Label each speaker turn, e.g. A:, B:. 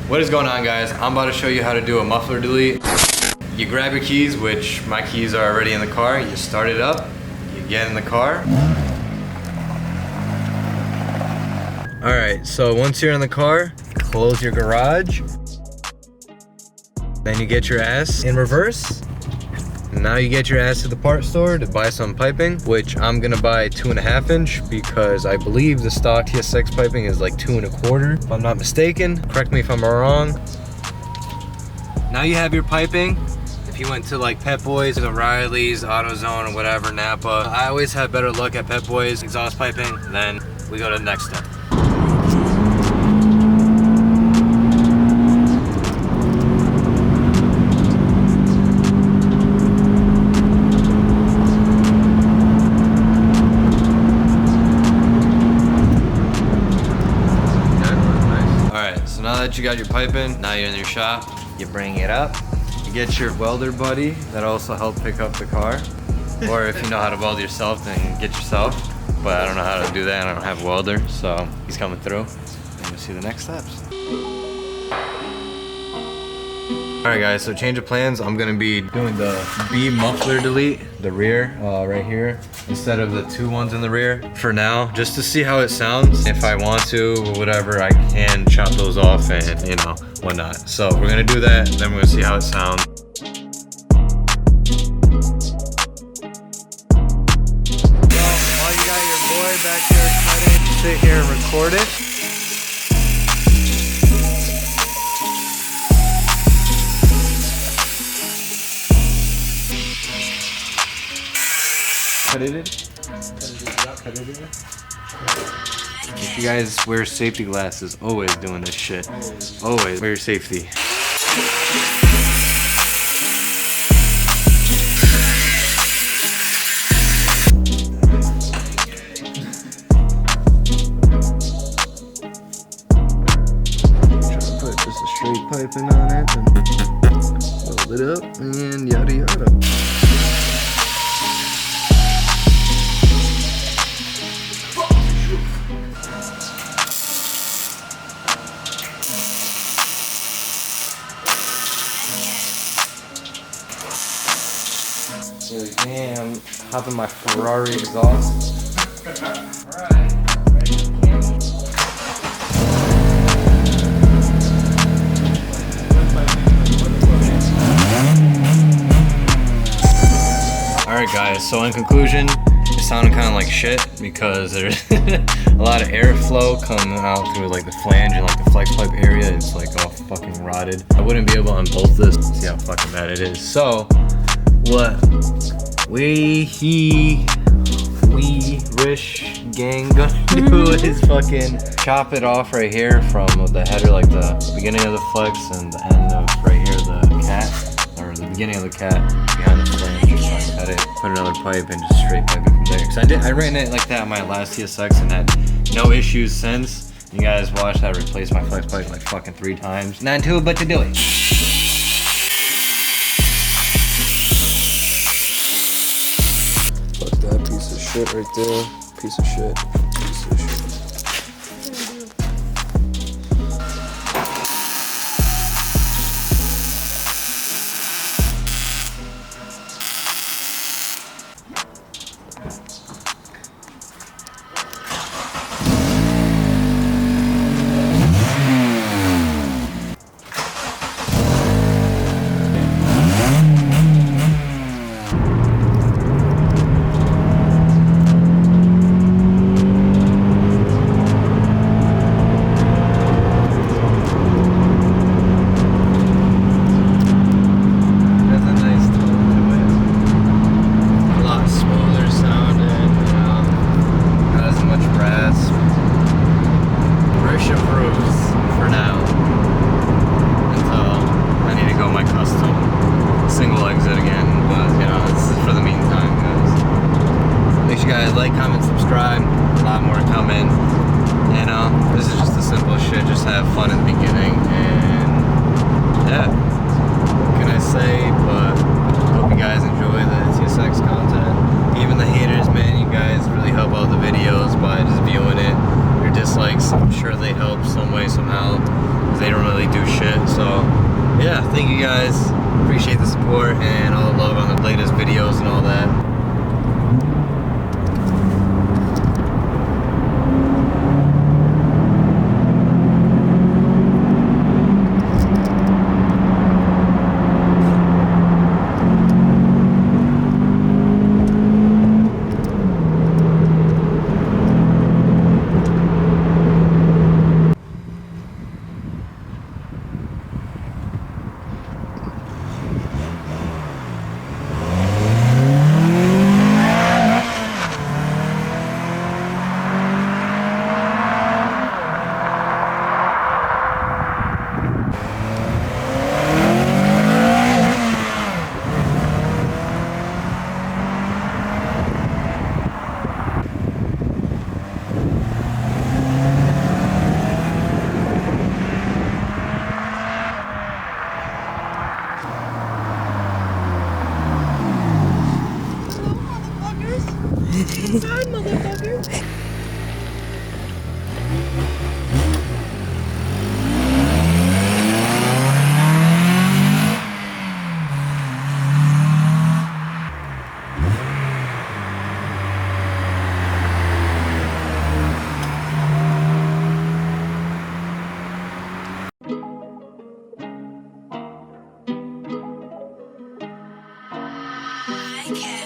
A: What is going on, guys? I'm about to show you how to do a muffler delete. You grab your keys, which my keys are already in the car. You start it up, you get in the car. All right, so once you're in the car, close your garage. Then you get your ass in reverse. Now you get your ass to the part store to buy some piping, which I'm gonna buy 2.5 inch because I believe the stock TSX piping is like 2 1/4, if I'm not mistaken. Correct me if I'm wrong. Now you have your piping. If you went to like Pet Boys, O'Reilly's, AutoZone, or whatever, Napa, I always have better luck at Pet Boys exhaust piping. Then we go to the next step. Now that you got your piping, now you're in your shop, you bring it up, you get your welder buddy that also helped pick up the car. Or if you know how to weld yourself, then get yourself. But I don't know how to do that, I don't have a welder, so he's coming through. And we'll see the next steps. Alright guys, so change of plans. I'm gonna be doing the B muffler delete, the rear, right here, instead of the 2 ones in the rear for now, just to see how it sounds. If I want to, or whatever, I can chop those off and, you know, whatnot. So we're gonna do that, then we're gonna see how it sounds. Well, while you got your boy back here cutting, sit here and record it. If you guys wear safety glasses, always doing this shit. Always wear your safety. Try to put just a straight piping on it and weld it up and yada yada. Damn, hop in my Ferrari exhaust. Alright guys, so in conclusion, it sounded kind of like shit because there's a lot of airflow coming out through like the flange and like the flex pipe area. It's like all fucking rotted. I wouldn't be able to unbolt this. See how fucking bad it is. So what Rish gang gonna do is fucking chop it off right here from the header, like the beginning of the flex and the end of right here the cat, or the beginning of the cat behind the flange. Just try to cut it, put another pipe and just straight pipe it from there. Cause I ran it like that on my last TSX and had no issues since. You guys watched I replaced my flex pipe like fucking 3 times. Not too, but to do it.
B: Piece of shit right there. Piece of shit. Piece of shit.
A: shit. So yeah, thank you guys. Appreciate the support and all the love on the latest videos and all that.
C: Inside, motherfucker. I can't.